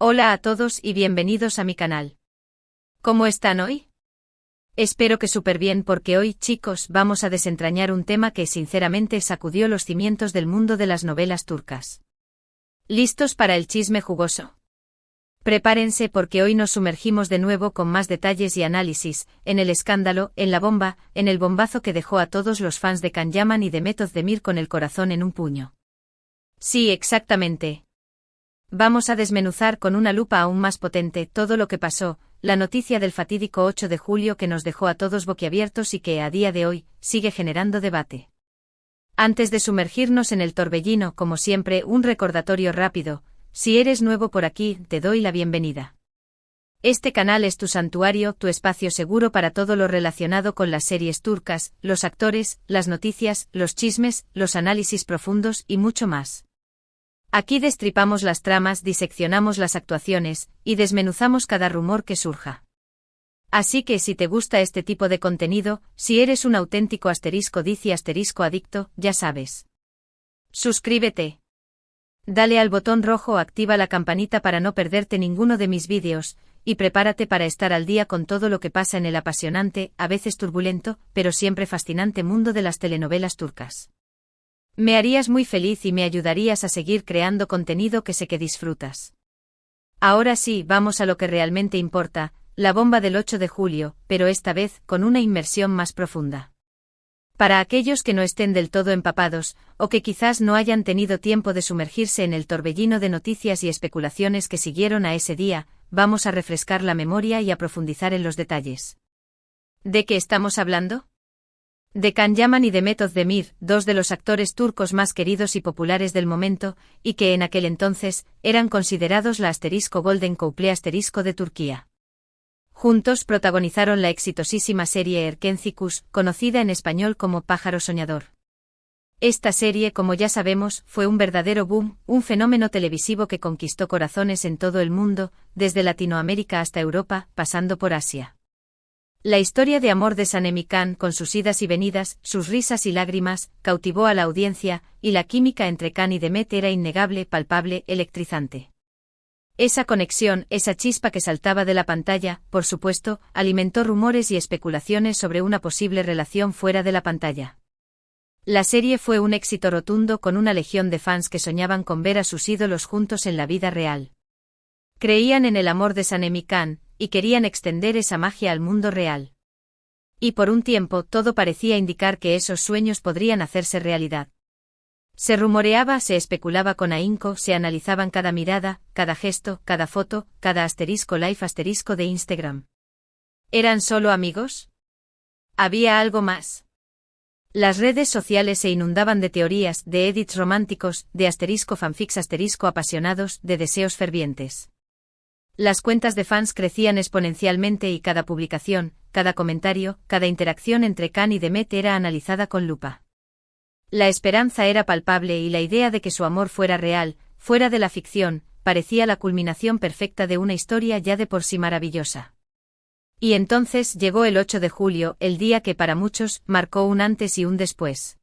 Hola a todos y bienvenidos a mi canal. ¿Cómo están hoy? Espero que súper bien porque hoy, chicos, vamos a desentrañar un tema que sinceramente sacudió los cimientos del mundo de las novelas turcas. ¿Listos para el chisme jugoso? Prepárense porque hoy nos sumergimos de nuevo con más detalles y análisis, en el escándalo, en la bomba, en el bombazo que dejó a todos los fans de Can Yaman y de Method Demir con el corazón en un puño. Sí, exactamente. Vamos a desmenuzar con una lupa aún más potente todo lo que pasó, la noticia del fatídico 8 de julio que nos dejó a todos boquiabiertos y que, a día de hoy, sigue generando debate. Antes de sumergirnos en el torbellino, como siempre, un recordatorio rápido: si eres nuevo por aquí, te doy la bienvenida. Este canal es tu santuario, tu espacio seguro para todo lo relacionado con las series turcas, los actores, las noticias, los chismes, los análisis profundos y mucho más. Aquí destripamos las tramas, diseccionamos las actuaciones, y desmenuzamos cada rumor que surja. Así que si te gusta este tipo de contenido, si eres un auténtico *adicto, ya sabes. Suscríbete. Dale al botón rojo o activa la campanita para no perderte ninguno de mis vídeos, y prepárate para estar al día con todo lo que pasa en el apasionante, a veces turbulento, pero siempre fascinante mundo de las telenovelas turcas. Me harías muy feliz y me ayudarías a seguir creando contenido que sé que disfrutas. Ahora sí, vamos a lo que realmente importa, la bomba del 8 de julio, pero esta vez con una inmersión más profunda. Para aquellos que no estén del todo empapados, o que quizás no hayan tenido tiempo de sumergirse en el torbellino de noticias y especulaciones que siguieron a ese día, vamos a refrescar la memoria y a profundizar en los detalles. ¿De qué estamos hablando? De Can Yaman y de Method Demir, dos de los actores turcos más queridos y populares del momento, y que en aquel entonces eran considerados la *Golden Couple* de Turquía. Juntos protagonizaron la exitosísima serie Erkencikus, conocida en español como Pájaro Soñador. Esta serie, como ya sabemos, fue un verdadero boom, un fenómeno televisivo que conquistó corazones en todo el mundo, desde Latinoamérica hasta Europa, pasando por Asia. La historia de amor de Sanem Can, con sus idas y venidas, sus risas y lágrimas, cautivó a la audiencia, y la química entre Can y Demet era innegable, palpable, electrizante. Esa conexión, esa chispa que saltaba de la pantalla, por supuesto, alimentó rumores y especulaciones sobre una posible relación fuera de la pantalla. La serie fue un éxito rotundo con una legión de fans que soñaban con ver a sus ídolos juntos en la vida real. Creían en el amor de Sanem Can, y querían extender esa magia al mundo real. Y por un tiempo todo parecía indicar que esos sueños podrían hacerse realidad. Se rumoreaba, se especulaba con ahínco, se analizaban cada mirada, cada gesto, cada foto, cada *live* de Instagram. ¿Eran solo amigos? ¿Había algo más? Las redes sociales se inundaban de teorías, de edits románticos, de *fanfics apasionados, de deseos fervientes. Las cuentas de fans crecían exponencialmente y cada publicación, cada comentario, cada interacción entre Can y Demet era analizada con lupa. La esperanza era palpable y la idea de que su amor fuera real, fuera de la ficción, parecía la culminación perfecta de una historia ya de por sí maravillosa. Y entonces llegó el 8 de julio, el día que para muchos marcó un antes y un después.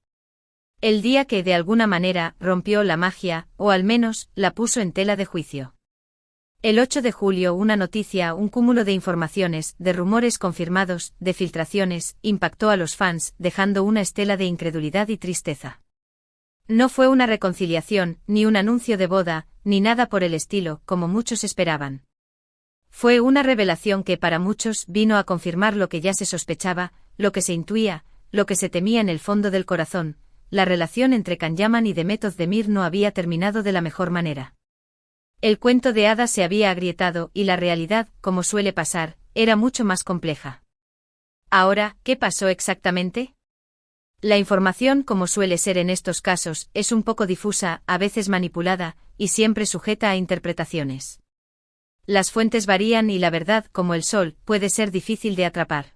El día que de alguna manera rompió la magia, o al menos la puso en tela de juicio. El 8 de julio una noticia, un cúmulo de informaciones, de rumores confirmados, de filtraciones, impactó a los fans, dejando una estela de incredulidad y tristeza. No fue una reconciliación, ni un anuncio de boda, ni nada por el estilo, como muchos esperaban. Fue una revelación que para muchos vino a confirmar lo que ya se sospechaba, lo que se intuía, lo que se temía en el fondo del corazón: la relación entre Can Yaman y Method Demir no había terminado de la mejor manera. El cuento de hadas se había agrietado y la realidad, como suele pasar, era mucho más compleja. Ahora, ¿qué pasó exactamente? La información, como suele ser en estos casos, es un poco difusa, a veces manipulada, y siempre sujeta a interpretaciones. Las fuentes varían y la verdad, como el sol, puede ser difícil de atrapar.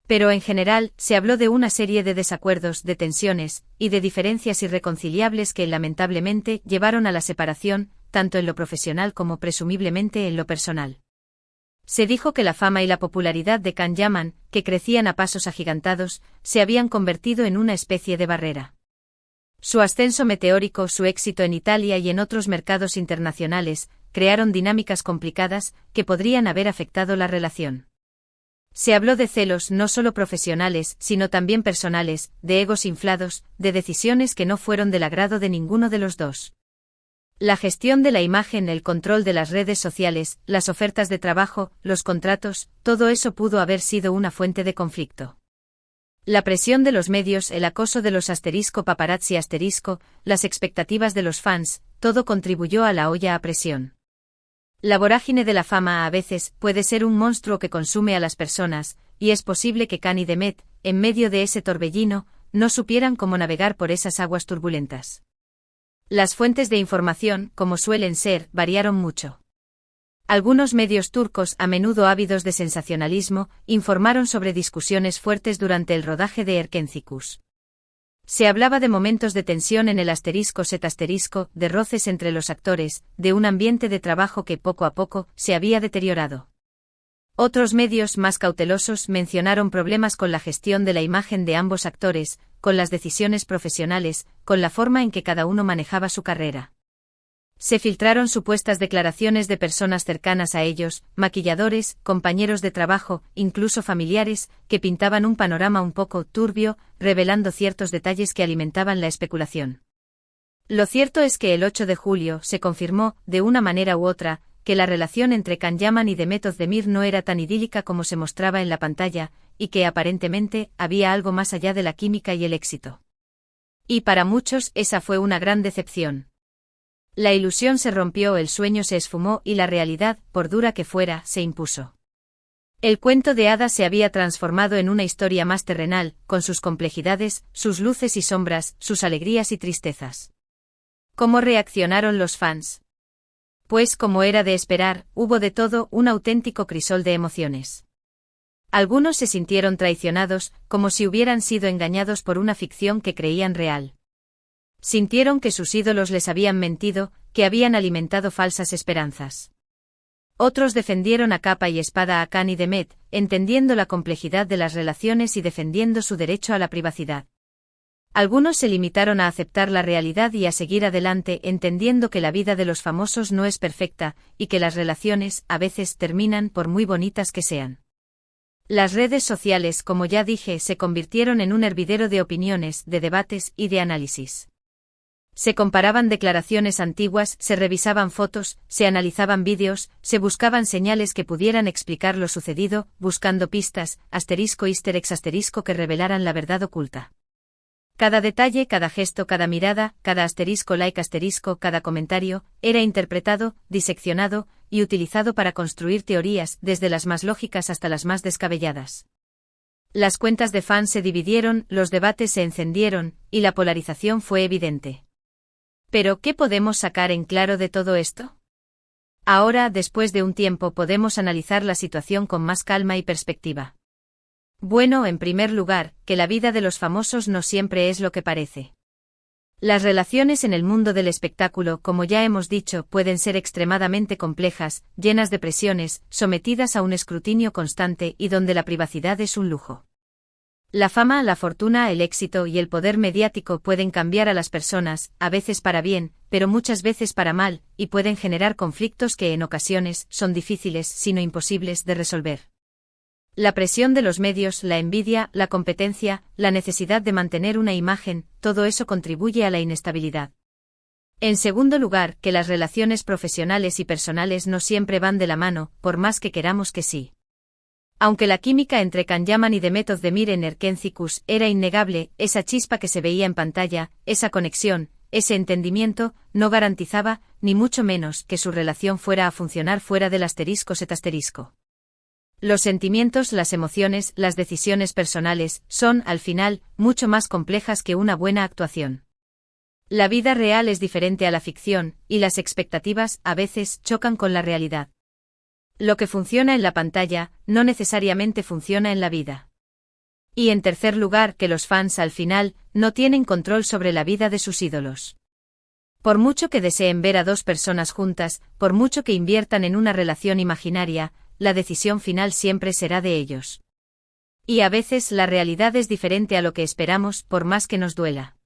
Pero en general, se habló de una serie de desacuerdos, de tensiones, y de diferencias irreconciliables que lamentablemente llevaron a la separación, tanto en lo profesional como presumiblemente en lo personal. Se dijo que la fama y la popularidad de Can Yaman, que crecían a pasos agigantados, se habían convertido en una especie de barrera. Su ascenso meteórico, su éxito en Italia y en otros mercados internacionales, crearon dinámicas complicadas que podrían haber afectado la relación. Se habló de celos no solo profesionales, sino también personales, de egos inflados, de decisiones que no fueron del agrado de ninguno de los dos. La gestión de la imagen, el control de las redes sociales, las ofertas de trabajo, los contratos, todo eso pudo haber sido una fuente de conflicto. La presión de los medios, el acoso de los *paparazzi*, las expectativas de los fans, todo contribuyó a la olla a presión. La vorágine de la fama a veces puede ser un monstruo que consume a las personas, y es posible que Khan y Demet, en medio de ese torbellino, no supieran cómo navegar por esas aguas turbulentas. Las fuentes de información, como suelen ser, variaron mucho. Algunos medios turcos, a menudo ávidos de sensacionalismo, informaron sobre discusiones fuertes durante el rodaje de Erkencikus. Se hablaba de momentos de tensión en el *set*, de roces entre los actores, de un ambiente de trabajo que poco a poco se había deteriorado. Otros medios más cautelosos mencionaron problemas con la gestión de la imagen de ambos actores, con las decisiones profesionales, con la forma en que cada uno manejaba su carrera. Se filtraron supuestas declaraciones de personas cercanas a ellos, maquilladores, compañeros de trabajo, incluso familiares, que pintaban un panorama un poco turbio, revelando ciertos detalles que alimentaban la especulación. Lo cierto es que el 8 de julio se confirmó, de una manera u otra, que la relación entre Can Yaman y Demet Özdemir no era tan idílica como se mostraba en la pantalla, y que aparentemente había algo más allá de la química y el éxito. Y para muchos esa fue una gran decepción. La ilusión se rompió, el sueño se esfumó y la realidad, por dura que fuera, se impuso. El cuento de hadas se había transformado en una historia más terrenal, con sus complejidades, sus luces y sombras, sus alegrías y tristezas. ¿Cómo reaccionaron los fans? Pues, como era de esperar, hubo de todo, un auténtico crisol de emociones. Algunos se sintieron traicionados, como si hubieran sido engañados por una ficción que creían real. Sintieron que sus ídolos les habían mentido, que habían alimentado falsas esperanzas. Otros defendieron a capa y espada a Khan y Demet, entendiendo la complejidad de las relaciones y defendiendo su derecho a la privacidad. Algunos se limitaron a aceptar la realidad y a seguir adelante, entendiendo que la vida de los famosos no es perfecta, y que las relaciones, a veces, terminan por muy bonitas que sean. Las redes sociales, como ya dije, se convirtieron en un hervidero de opiniones, de debates y de análisis. Se comparaban declaraciones antiguas, se revisaban fotos, se analizaban vídeos, se buscaban señales que pudieran explicar lo sucedido, buscando pistas, *easter eggs* que revelaran la verdad oculta. Cada detalle, cada gesto, cada mirada, cada *like*, cada comentario, era interpretado, diseccionado y utilizado para construir teorías, desde las más lógicas hasta las más descabelladas. Las cuentas de fans se dividieron, los debates se encendieron, y la polarización fue evidente. Pero, ¿qué podemos sacar en claro de todo esto? Ahora, después de un tiempo, podemos analizar la situación con más calma y perspectiva. Bueno, en primer lugar, que la vida de los famosos no siempre es lo que parece. Las relaciones en el mundo del espectáculo, como ya hemos dicho, pueden ser extremadamente complejas, llenas de presiones, sometidas a un escrutinio constante y donde la privacidad es un lujo. La fama, la fortuna, el éxito y el poder mediático pueden cambiar a las personas, a veces para bien, pero muchas veces para mal, y pueden generar conflictos que en ocasiones son difíciles, si no imposibles, de resolver. La presión de los medios, la envidia, la competencia, la necesidad de mantener una imagen, todo eso contribuye a la inestabilidad. En segundo lugar, que las relaciones profesionales y personales no siempre van de la mano, por más que queramos que sí. Aunque la química entre Can Yaman y Demet Özdemir en Erkencikus era innegable, esa chispa que se veía en pantalla, esa conexión, ese entendimiento, no garantizaba, ni mucho menos, que su relación fuera a funcionar fuera del *set*. Los sentimientos, las emociones, las decisiones personales, son, al final, mucho más complejas que una buena actuación. La vida real es diferente a la ficción, y las expectativas, a veces, chocan con la realidad. Lo que funciona en la pantalla, no necesariamente funciona en la vida. Y en tercer lugar, que los fans al final, no tienen control sobre la vida de sus ídolos. Por mucho que deseen ver a dos personas juntas, por mucho que inviertan en una relación imaginaria, la decisión final siempre será de ellos. Y a veces la realidad es diferente a lo que esperamos, por más que nos duela.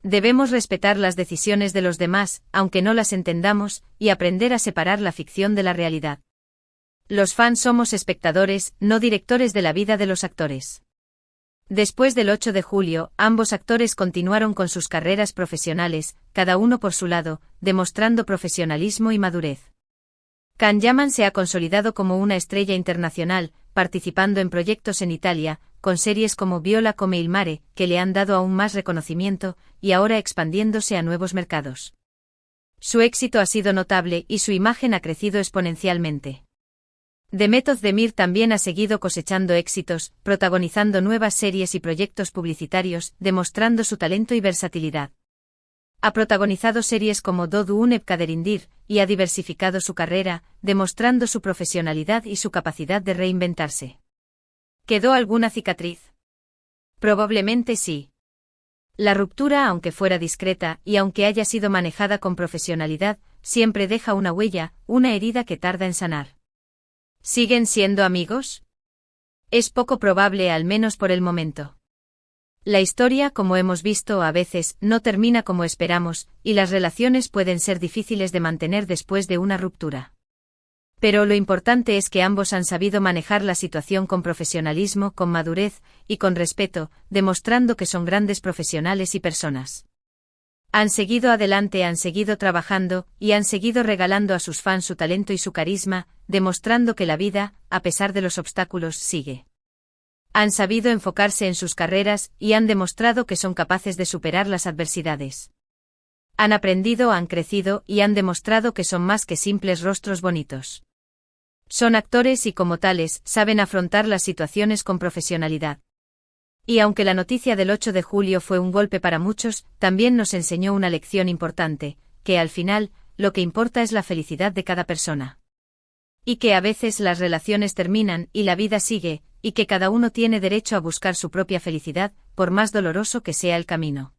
Debemos respetar las decisiones de los demás, aunque no las entendamos, y aprender a separar la ficción de la realidad. Los fans somos espectadores, no directores de la vida de los actores. Después del 8 de julio, ambos actores continuaron con sus carreras profesionales, cada uno por su lado, demostrando profesionalismo y madurez. Can Yaman se ha consolidado como una estrella internacional, participando en proyectos en Italia, con series como Viola come il mare, que le han dado aún más reconocimiento, y ahora expandiéndose a nuevos mercados. Su éxito ha sido notable y su imagen ha crecido exponencialmente. Demet Özdemir también ha seguido cosechando éxitos, protagonizando nuevas series y proyectos publicitarios, demostrando su talento y versatilidad. Ha protagonizado series como Doğdu Unep Kaderindir, y ha diversificado su carrera, demostrando su profesionalidad y su capacidad de reinventarse. ¿Quedó alguna cicatriz? Probablemente sí. La ruptura, aunque fuera discreta, y aunque haya sido manejada con profesionalidad, siempre deja una huella, una herida que tarda en sanar. ¿Siguen siendo amigos? Es poco probable, al menos por el momento. La historia, como hemos visto, a veces no termina como esperamos, y las relaciones pueden ser difíciles de mantener después de una ruptura. Pero lo importante es que ambos han sabido manejar la situación con profesionalismo, con madurez y con respeto, demostrando que son grandes profesionales y personas. Han seguido adelante, han seguido trabajando, y han seguido regalando a sus fans su talento y su carisma, demostrando que la vida, a pesar de los obstáculos, sigue. Han sabido enfocarse en sus carreras, y han demostrado que son capaces de superar las adversidades. Han aprendido, han crecido, y han demostrado que son más que simples rostros bonitos. Son actores y como tales, saben afrontar las situaciones con profesionalidad. Y aunque la noticia del 8 de julio fue un golpe para muchos, también nos enseñó una lección importante, que al final, lo que importa es la felicidad de cada persona. Y que a veces las relaciones terminan y la vida sigue, y que cada uno tiene derecho a buscar su propia felicidad, por más doloroso que sea el camino.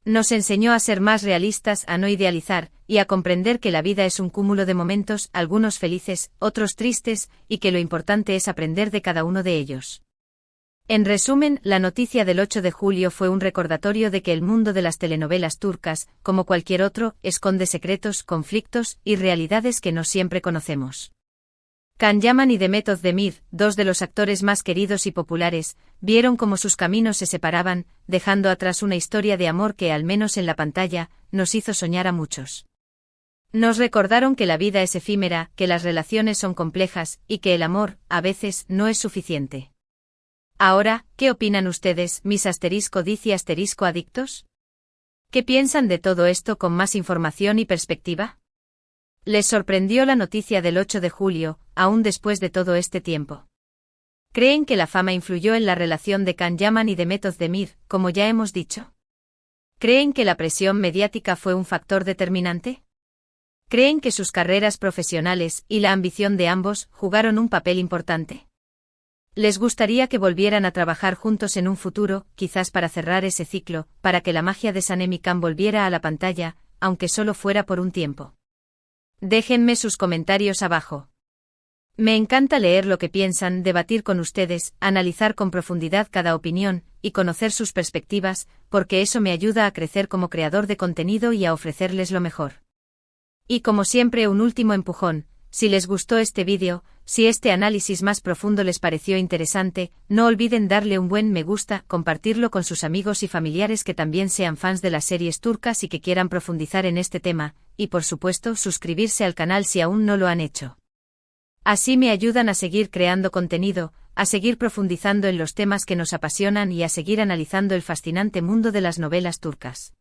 Nos enseñó a ser más realistas, a no idealizar, y a comprender que la vida es un cúmulo de momentos, algunos felices, otros tristes, y que lo importante es aprender de cada uno de ellos. En resumen, la noticia del 8 de julio fue un recordatorio de que el mundo de las telenovelas turcas, como cualquier otro, esconde secretos, conflictos y realidades que no siempre conocemos. Can Yaman y Demet Özdemir, dos de los actores más queridos y populares, vieron cómo sus caminos se separaban, dejando atrás una historia de amor que, al menos en la pantalla, nos hizo soñar a muchos. Nos recordaron que la vida es efímera, que las relaciones son complejas, y que el amor, a veces, no es suficiente. Ahora, ¿qué opinan ustedes, mis *adictos? ¿Qué piensan de todo esto con más información y perspectiva? ¿Les sorprendió la noticia del 8 de julio, aún después de todo este tiempo? ¿Creen que la fama influyó en la relación de Can Yaman y Demet Özdemir, como ya hemos dicho? ¿Creen que la presión mediática fue un factor determinante? ¿Creen que sus carreras profesionales y la ambición de ambos jugaron un papel importante? ¿Les gustaría que volvieran a trabajar juntos en un futuro, quizás para cerrar ese ciclo, para que la magia de Sanem y Can volviera a la pantalla, aunque solo fuera por un tiempo? Déjenme sus comentarios abajo. Me encanta leer lo que piensan, debatir con ustedes, analizar con profundidad cada opinión, y conocer sus perspectivas, porque eso me ayuda a crecer como creador de contenido y a ofrecerles lo mejor. Y como siempre, un último empujón: si les gustó este vídeo, si este análisis más profundo les pareció interesante, no olviden darle un buen me gusta, compartirlo con sus amigos y familiares que también sean fans de las series turcas y que quieran profundizar en este tema, y por supuesto suscribirse al canal si aún no lo han hecho. Así me ayudan a seguir creando contenido, a seguir profundizando en los temas que nos apasionan y a seguir analizando el fascinante mundo de las novelas turcas.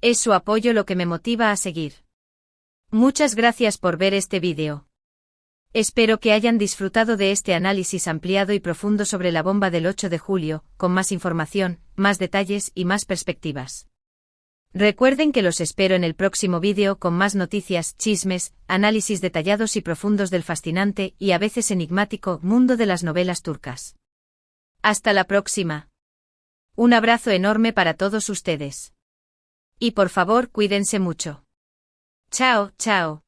Es su apoyo lo que me motiva a seguir. Muchas gracias por ver este vídeo. Espero que hayan disfrutado de este análisis ampliado y profundo sobre la bomba del 8 de julio, con más información, más detalles y más perspectivas. Recuerden que los espero en el próximo vídeo con más noticias, chismes, análisis detallados y profundos del fascinante y a veces enigmático mundo de las novelas turcas. Hasta la próxima. Un abrazo enorme para todos ustedes. Y por favor, cuídense mucho. Chao, chao.